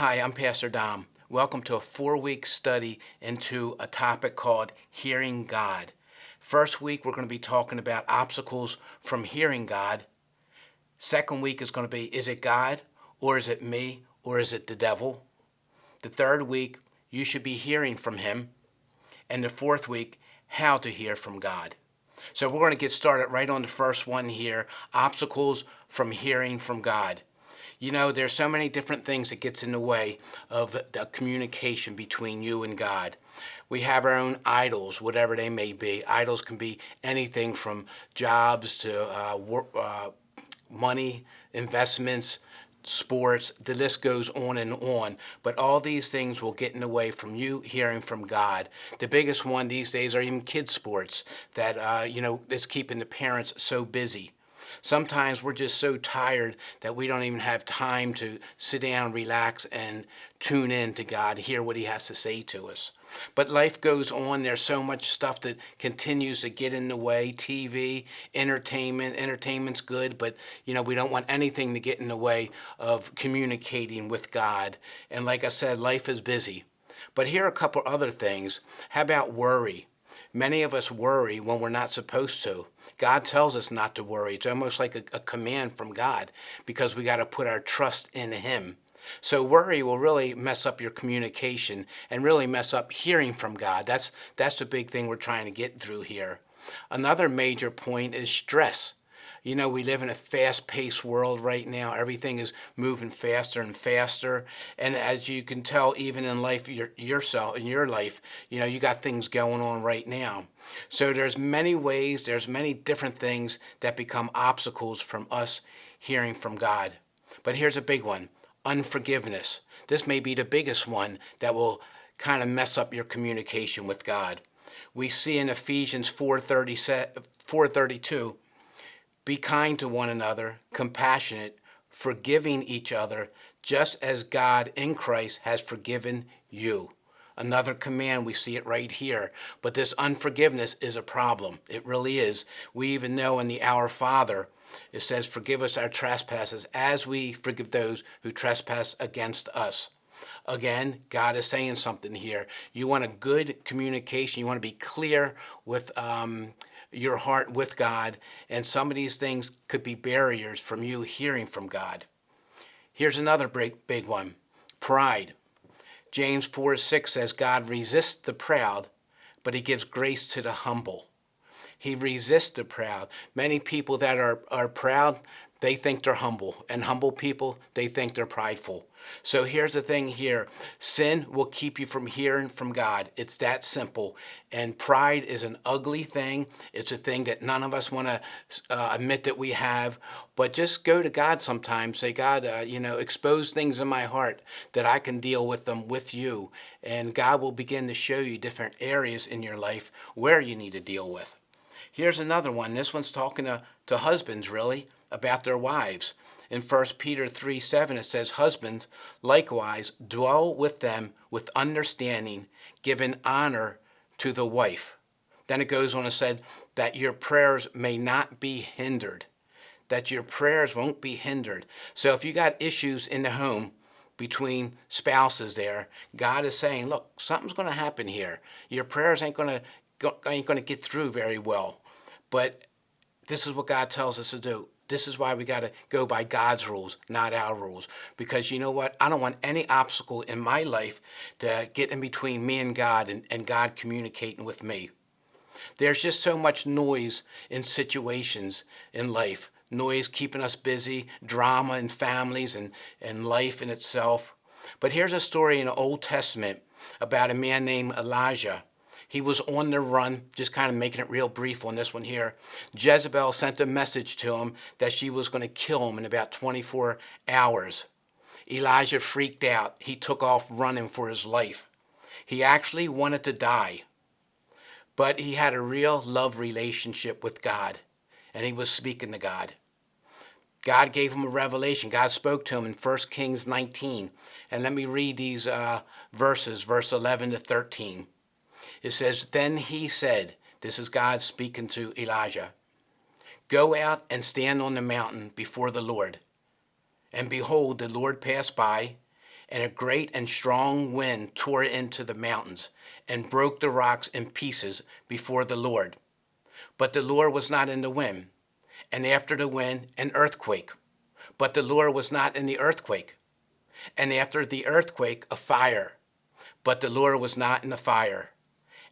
Hi, I'm Pastor Dom. Welcome to a 4-week study into a topic called Hearing God. First week, we're going to be talking about obstacles from hearing God. Second week is going to be, is it God, or is it me, or is it the devil? The third week, you should be hearing from him. And the fourth week, how to hear from God. So we're going to get started right on the first one here, obstacles from hearing from God. You know, there's so many different things that gets in the way of the communication between you and God. We have our own idols, whatever they may be. Idols can be anything from jobs to money, investments, sports, the list goes on and on. But all these things will get in the way from you hearing from God. The biggest one these days are even kids' sports that, is keeping the parents so busy. Sometimes we're just so tired that we don't even have time to sit down, relax, and tune in to God, hear what he has to say to us. But life goes on. There's so much stuff that continues to get in the way. TV, entertainment. Entertainment's good, but we don't want anything to get in the way of communicating with God. And like I said, life is busy. But here are a couple other things. How about worry? Many of us worry when we're not supposed to. God tells us not to worry. It's almost like a command from God because we got to put our trust in him. So worry will really mess up your communication and really mess up hearing from God. That's the big thing we're trying to get through here. Another major point is stress. You know, we live in a fast-paced world right now. Everything is moving faster and faster. And as you can tell, even in life, yourself, in your life, you got things going on right now. So there's many ways, there's many different things that become obstacles from us hearing from God. But here's a big one, unforgiveness. This may be the biggest one that will kind of mess up your communication with God. We see in Ephesians 4:32, be kind to one another, compassionate, forgiving each other, just as God in Christ has forgiven you. Another command, we see it right here. But this unforgiveness is a problem. It really is. We even know in the Our Father, it says, forgive us our trespasses as we forgive those who trespass against us. Again, God is saying something here. You want a good communication. You want to be clear with your heart with God, and some of these things could be barriers from you hearing from God. Here's another big one, pride. James 4:6 says, God resists the proud, but he gives grace to the humble. He resists the proud. Many people that are proud, they think they're humble. And humble people, they think they're prideful. So here's the thing here. Sin will keep you from hearing from God. It's that simple. And pride is an ugly thing. It's a thing that none of us want to admit that we have. But just go to God sometimes. Say, God, expose things in my heart that I can deal with them with you. And God will begin to show you different areas in your life where you need to deal with. Here's another one. This one's talking to husbands, really, about their wives. In 1 Peter 3:7, it says, husbands, likewise, dwell with them with understanding, giving honor to the wife. Then it goes on and said that your prayers may not be hindered, that your prayers won't be hindered. So if you got issues in the home between spouses there, God is saying, look, something's going to happen here. Your prayers ain't going to get through very well. But this is what God tells us to do. This is why we got to go by God's rules, not our rules. Because you know what? I don't want any obstacle in my life to get in between me and God and God communicating with me. There's just so much noise in situations in life. Noise keeping us busy, drama in families and life in itself. But here's a story in the Old Testament about a man named Elijah. He was on the run, just kind of making it real brief on this one here. Jezebel sent a message to him that she was going to kill him in about 24 hours. Elijah freaked out. He took off running for his life. He actually wanted to die, but he had a real love relationship with God, and he was speaking to God. God gave him a revelation. God spoke to him in 1 Kings 19. And let me read these verses, verse 11 to 13. It says, then he said, this is God speaking to Elijah, go out and stand on the mountain before the Lord. And behold, the Lord passed by, and a great and strong wind tore into the mountains and broke the rocks in pieces before the Lord. But the Lord was not in the wind, and after the wind, an earthquake. But the Lord was not in the earthquake, and after the earthquake, a fire. But the Lord was not in the fire,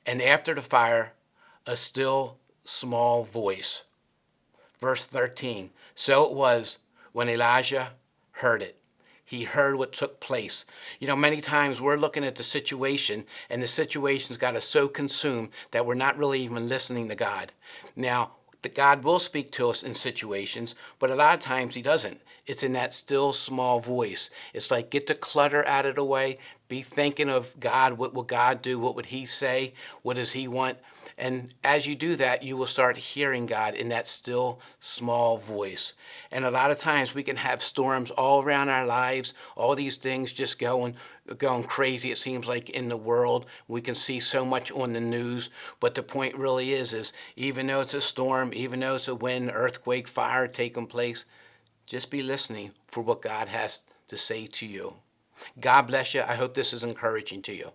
and after the fire, a still small voice. Verse 13, so it was when Elijah heard it. He heard what took place. Many times we're looking at the situation, and the situation's got us so consumed that we're not really even listening to God. Now, God will speak to us in situations, but a lot of times he doesn't. It's in that still small voice. It's like, get the clutter out of the way. Be thinking of God. What will God do? What would he say? What does he want? And as you do that, you will start hearing God in that still small voice. And a lot of times we can have storms all around our lives, all these things just going crazy, it seems like, in the world. We can see so much on the news. But the point really is even though it's a storm, even though it's a wind, earthquake, fire taking place, just be listening for what God has to say to you. God bless you. I hope this is encouraging to you.